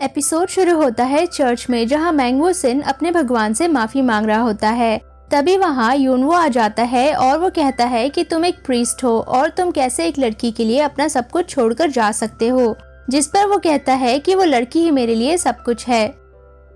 Episode शुरू होता है चर्च में, जहां मैंगवो सिन अपने भगवान से माफी मांग रहा होता है। तभी वहां यूनवो आ जाता है और वो कहता है कि तुम एक प्रीस्ट हो और तुम कैसे एक लड़की के लिए अपना सब कुछ छोड़कर जा सकते हो, जिस पर वो कहता है कि वो लड़की ही मेरे लिए सब कुछ है।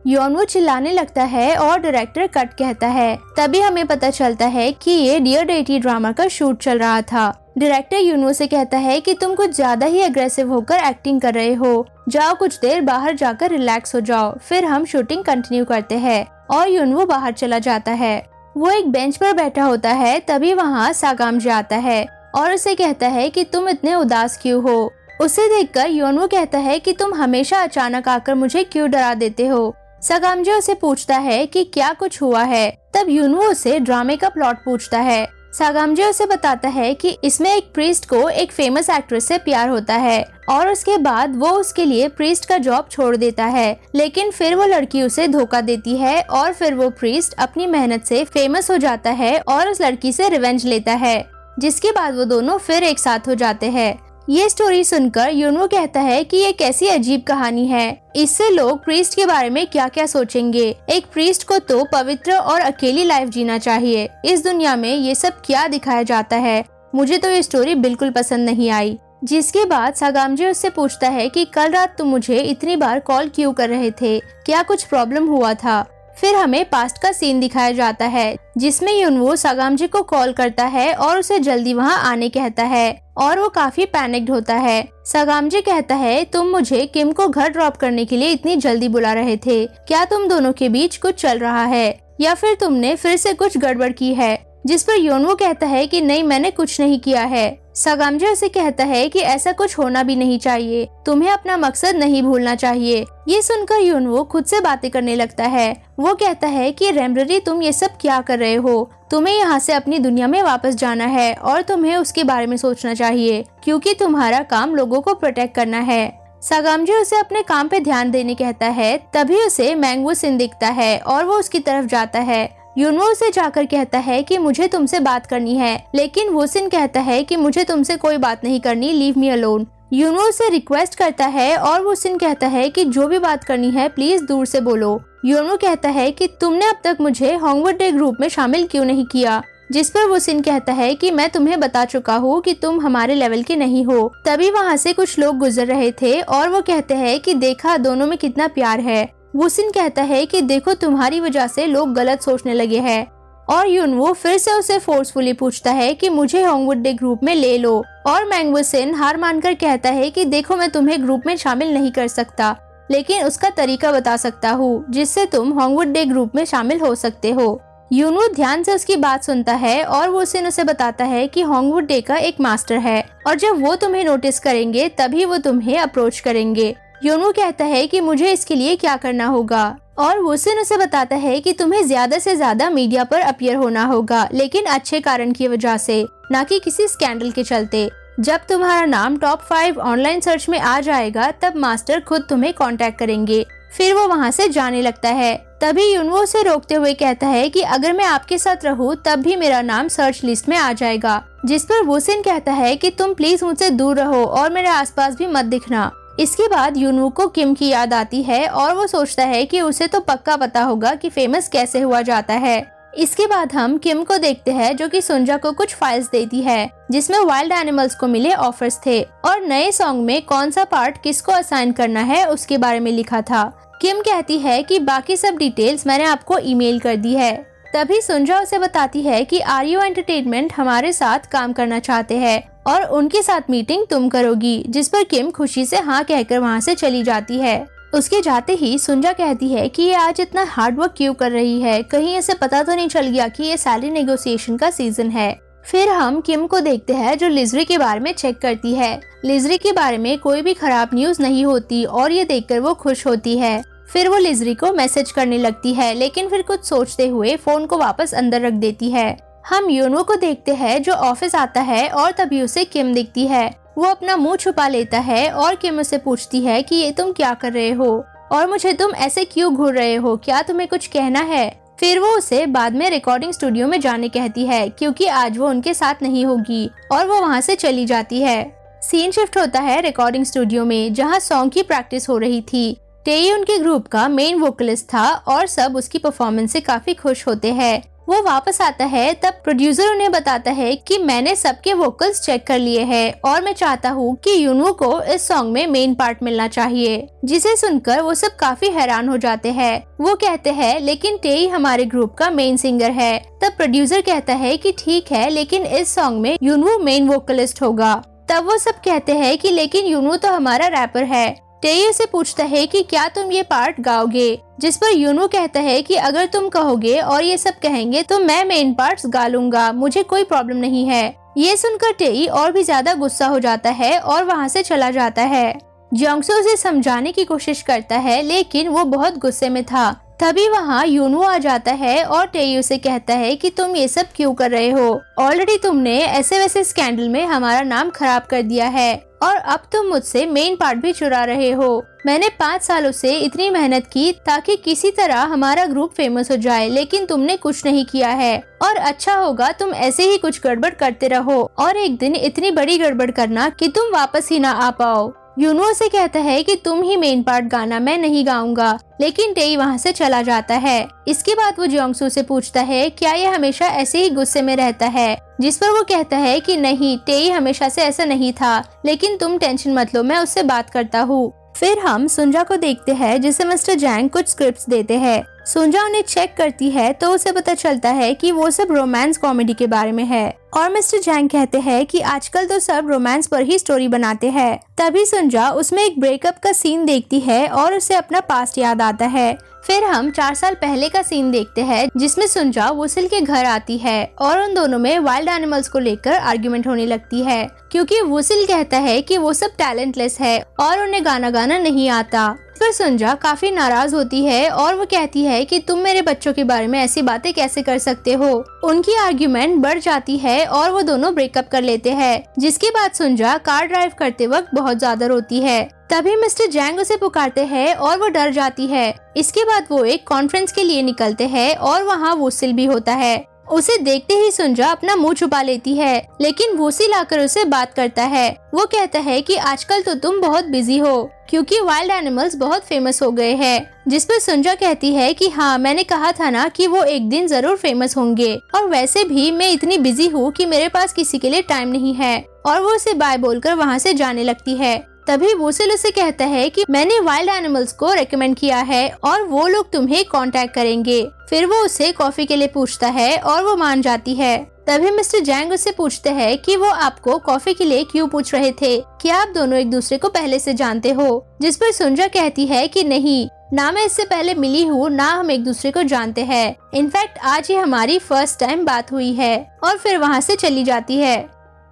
यूनवो चिल्लाने लगता है और डायरेक्टर कट कहता है। तभी हमें पता चलता है कि ये डियर डेटी ड्रामा का शूट चल रहा था। डायरेक्टर यूनवो से कहता है कि तुम कुछ ज्यादा ही अग्रेसिव होकर एक्टिंग कर रहे हो, जाओ कुछ देर बाहर जाकर रिलैक्स हो जाओ, फिर हम शूटिंग कंटिन्यू करते हैं। और यूनवो बाहर चला जाता है। वो एक बेंच पर बैठा होता है। तभी वहाँ सागामजे आता है और उसे कहता है कि तुम इतने उदास क्यों हो। उसे देखकर यूनवो कहता है कि तुम हमेशा अचानक आकर मुझे क्यों डरा देते हो। सागामजे उसे पूछता है कि क्या कुछ हुआ है। तब यूनवो उसे ड्रामे का प्लॉट पूछता है। सागामजे उसे बताता है कि इसमें एक प्रीस्ट को एक फेमस एक्ट्रेस से प्यार होता है और उसके बाद वो उसके लिए प्रीस्ट का जॉब छोड़ देता है, लेकिन फिर वो लड़की उसे धोखा देती है और फिर वो प्रीस्ट अपनी मेहनत से फेमस हो जाता है और उस लड़की से रिवेंज लेता है, जिसके बाद वो दोनों फिर एक साथ हो जाते हैं। ये स्टोरी सुनकर यूनवो कहता है कि ये कैसी अजीब कहानी है, इससे लोग प्रीस्ट के बारे में क्या क्या सोचेंगे। एक प्रीस्ट को तो पवित्र और अकेली लाइफ जीना चाहिए, इस दुनिया में ये सब क्या दिखाया जाता है। मुझे तो ये स्टोरी बिल्कुल पसंद नहीं आई। जिसके बाद सागामजे उससे पूछता है कि कल रात तुम मुझे इतनी बार कॉल क्यों कर रहे थे, क्या कुछ प्रॉब्लम हुआ था। फिर हमें पास्ट का सीन दिखाया जाता है, जिसमें यूनवो सागामजे को कॉल करता है और उसे जल्दी वहां आने कहता है और वो काफी पैनिक्ड होता है। सागामजे कहता है तुम मुझे किम को घर ड्रॉप करने के लिए इतनी जल्दी बुला रहे थे, क्या तुम दोनों के बीच कुछ चल रहा है या फिर तुमने फिर से कुछ गड़बड़ की है। जिस पर यूनवो कहता है कि नहीं, मैंने कुछ नहीं किया है। सागामजे उसे कहता है कि ऐसा कुछ होना भी नहीं चाहिए, तुम्हें अपना मकसद नहीं भूलना चाहिए। ये सुनकर यूनवो खुद से बातें करने लगता है। वो कहता है कि रेमबरी तुम ये सब क्या कर रहे हो, तुम्हें यहाँ से अपनी दुनिया में वापस जाना है और तुम्हें उसके बारे में सोचना चाहिए, क्योंकि तुम्हारा काम लोगों को प्रोटेक्ट करना है। सागामजे उसे अपने काम पे ध्यान देने कहता है। तभी उसे मैंगवो सिन दिखता है और वो उसकी तरफ जाता है। यूनवो उसे जाकर कहता है कि मुझे तुमसे बात करनी है, लेकिन वो सिन कहता है कि मुझे तुमसे कोई बात नहीं करनी, लीव मी अलोन। यूनवो उसे रिक्वेस्ट करता है और वो सिन कहता है कि जो भी बात करनी है प्लीज दूर से बोलो। यूनवो कहता है कि तुमने अब तक मुझे होंगवुड डे ग्रुप में शामिल क्यों नहीं किया, जिस पर वो सिन कहता है कि मैं तुम्हें बता चुका हूँ कि तुम हमारे लेवल के नहीं हो। तभी वहाँ से कुछ लोग गुजर रहे थे और वो कहते हैं कि देखा दोनों में कितना प्यार है। वो सिन कहता है कि देखो तुम्हारी वजह से लोग गलत सोचने लगे हैं। और यूनवो फिर से उसे फोर्सफुली पूछता है कि मुझे होंगवुड डे ग्रुप में ले लो। और मैंगवो सिन हार मानकर कहता है कि देखो मैं तुम्हें ग्रुप में शामिल नहीं कर सकता, लेकिन उसका तरीका बता सकता हूँ जिससे तुम होंगवुड डे ग्रुप में शामिल हो सकते हो। यूनवो ध्यान से उसकी बात सुनता है और वो सिन उसे बताता है कि होंगवुड डे का एक मास्टर है और जब वो तुम्हें नोटिस करेंगे तभी वो तुम्हें अप्रोच करेंगे। यूनवो कहता है कि मुझे इसके लिए क्या करना होगा और वो सिन उसे बताता है कि तुम्हें ज्यादा से ज्यादा मीडिया पर अपीयर होना होगा, लेकिन अच्छे कारण की वजह से, ना कि किसी स्कैंडल के चलते। जब तुम्हारा नाम टॉप 5 ऑनलाइन सर्च में आ जाएगा तब मास्टर खुद तुम्हें कांटेक्ट करेंगे। फिर वो वहाँ से जाने लगता है। तभी यूनवो उसे रोकते हुए कहता है कि अगर मैं आपके साथ रहूं तब भी मेरा नाम सर्च लिस्ट में आ जाएगा। जिस पर वो सिन कहता है कि तुम प्लीज मुझसे दूर रहो और मेरे आसपास भी मत दिखना। इसके बाद यूनवो को किम की याद आती है और वो सोचता है कि उसे तो पक्का पता होगा कि फेमस कैसे हुआ जाता है। इसके बाद हम किम को देखते हैं जो कि सुंजा को कुछ फाइल्स देती है जिसमें वाइल्ड एनिमल्स को मिले ऑफर्स थे और नए सॉन्ग में कौन सा पार्ट किसको असाइन करना है उसके बारे में लिखा था। किम कहती है कि बाकी सब डिटेल्स मैंने आपको ईमेल कर दी है। तभी सुंजा उसे बताती है कि आरयू एंटरटेनमेंट हमारे साथ काम करना चाहते हैं और उनके साथ मीटिंग तुम करोगी, जिस पर किम खुशी से हाँ कहकर वहाँ से चली जाती है। उसके जाते ही सुंजा कहती है कि ये आज इतना हार्ड वर्क क्यों कर रही है, कहीं इसे पता तो नहीं चल गया कि ये सैलरी नेगोशिएशन का सीजन है। फिर हम किम को देखते हैं जो लिजरी के बारे में चेक करती है। लिजरी के बारे में कोई भी खराब न्यूज नहीं होती और ये देखकर वो खुश होती है। फिर वो लिजरी को मैसेज करने लगती है, लेकिन फिर कुछ सोचते हुए फोन को वापस अंदर रख देती है। हम यूनवो को देखते हैं जो ऑफिस आता है और तभी उसे किम दिखती है। वो अपना मुंह छुपा लेता है और किम उसे पूछती है कि ये तुम क्या कर रहे हो और मुझे तुम ऐसे क्यों घूर रहे हो, क्या तुम्हें कुछ कहना है। फिर वो उसे बाद में रिकॉर्डिंग स्टूडियो में जाने कहती है क्योंकि आज वो उनके साथ नहीं होगी और वो वहाँ से चली जाती है। सीन शिफ्ट होता है रिकॉर्डिंग स्टूडियो में जहाँ सॉन्ग की प्रैक्टिस हो रही थी। टेई उनके ग्रुप का मेन वोकलिस्ट था और सब उसकी परफॉर्मेंस से काफी खुश होते हैं। वो वापस आता है तब प्रोड्यूसर उन्हें बताता है कि मैंने सबके वोकल्स चेक कर लिए हैं और मैं चाहता हूँ कि यूनवो को इस सॉन्ग में मेन पार्ट मिलना चाहिए, जिसे सुनकर वो सब काफी हैरान हो जाते हैं। वो कहते हैं लेकिन टेई हमारे ग्रुप का मेन सिंगर है। तब प्रोड्यूसर कहता है कि ठीक है, लेकिन इस सॉन्ग में यूनवो मेन वोकलिस्ट होगा। तब वो सब कहते हैं कि लेकिन यूनवो तो हमारा रैपर है। टेई उसे पूछता है कि क्या तुम ये पार्ट गाओगे, जिस पर यूनवो कहता है कि अगर तुम कहोगे और ये सब कहेंगे तो मैं मेन पार्ट्स गा लूंगा, मुझे कोई प्रॉब्लम नहीं है। ये सुनकर टेई और भी ज्यादा गुस्सा हो जाता है और वहाँ से चला जाता है। जियोंगसो उसे समझाने की कोशिश करता है लेकिन वो बहुत गुस्से में था। तभी वहाँ यूनवो आ जाता है और टेई उसे कहता है कि तुम ये सब क्यों कर रहे हो, ऑलरेडी तुमने ऐसे वैसे स्कैंडल में हमारा नाम खराब कर दिया है और अब तुम मुझसे मेन पार्ट भी चुरा रहे हो। मैंने 5 सालों से इतनी मेहनत की ताकि किसी तरह हमारा ग्रुप फेमस हो जाए, लेकिन तुमने कुछ नहीं किया है और अच्छा होगा तुम ऐसे ही कुछ गड़बड़ करते रहो और एक दिन इतनी बड़ी गड़बड़ करना कि तुम वापस ही ना आ पाओ। यूनवो से कहता है कि तुम ही मेन पार्ट गाना, मैं नहीं गाऊंगा, लेकिन टेई वहाँ से चला जाता है। इसके बाद वो जियोंगसो से पूछता है क्या ये हमेशा ऐसे ही गुस्से में रहता है, जिस पर वो कहता है कि नहीं, टेई हमेशा से ऐसा नहीं था, लेकिन तुम टेंशन मत लो, मैं उससे बात करता हूँ। फिर हम सुंजा को देखते हैं जिसे मिस्टर जैंग कुछ स्क्रिप्ट्स देते हैं। सुंजा उन्हें चेक करती है तो उसे पता चलता है कि वो सब रोमांस कॉमेडी के बारे में है और मिस्टर जैंग कहते हैं कि आजकल तो सब रोमांस पर ही स्टोरी बनाते हैं। तभी सुंजा उसमें एक ब्रेकअप का सीन देखती है और उसे अपना पास्ट याद आता है। फिर हम 4 साल पहले का सीन देखते हैं जिसमें सुंजा वुसिल के घर आती है और उन दोनों में वाइल्ड एनिमल्स को लेकर आर्ग्यूमेंट होने लगती है, क्योंकि वुसिल कहता है कि वो सब टैलेंटलेस है और उन्हें गाना गाना नहीं आता। फिर सुंजा काफी नाराज होती है और वो कहती है कि तुम मेरे बच्चों के बारे में ऐसी बातें कैसे कर सकते हो। उनकी आर्ग्यूमेंट बढ़ जाती है और वो दोनों ब्रेकअप कर लेते हैं, जिसके बाद सुंजा कार ड्राइव करते वक्त बहुत ज्यादा रोती है। तभी मिस्टर जैंग उसे पुकारते हैं और वो डर जाती है। इसके बाद वो एक कॉन्फ्रेंस के लिए निकलते हैं और वहाँ वुसिल भी होता है। उसे देखते ही सुंजा अपना मुंह छुपा लेती है, लेकिन वुसिल आकर उसे बात करता है। वो कहता है कि आजकल तो तुम बहुत बिजी हो क्योंकि वाइल्ड एनिमल्स बहुत फेमस हो गए हैं, जिस पर सुंजा कहती है कि हाँ, मैंने कहा था ना कि वो एक दिन जरूर फेमस होंगे और वैसे भी मैं इतनी बिजी हूँ कि मेरे पास किसी के लिए टाइम नहीं है। और वो उसे बाय बोलकर वहाँ से जाने लगती है। तभी वुसिल उसे कहता है कि मैंने वाइल्ड एनिमल्स को रेकमेंड किया है और वो लोग तुम्हें कांटेक्ट करेंगे। फिर वो उसे कॉफी के लिए पूछता है और वो मान जाती है। तभी मिस्टर जैंग उससे पूछते हैं कि वो आपको कॉफी के लिए क्यों पूछ रहे थे, क्या आप दोनों एक दूसरे को पहले से जानते हो, जिस पर सुंजा कहती है कि नहीं, ना मैं इससे पहले मिली हूँ, ना हम एक दूसरे को जानते हैं। इनफैक्ट आज ही हमारी फर्स्ट टाइम बात हुई है और फिर वहाँ से चली जाती है।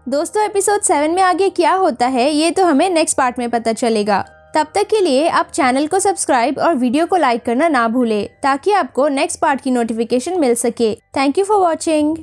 दोस्तों, एपिसोड 7 में आगे क्या होता है ये तो हमें नेक्स्ट पार्ट में पता चलेगा। तब तक के लिए आप चैनल को सब्सक्राइब और वीडियो को लाइक करना ना भूलें ताकि आपको नेक्स्ट पार्ट की नोटिफिकेशन मिल सके। Thank you for watching.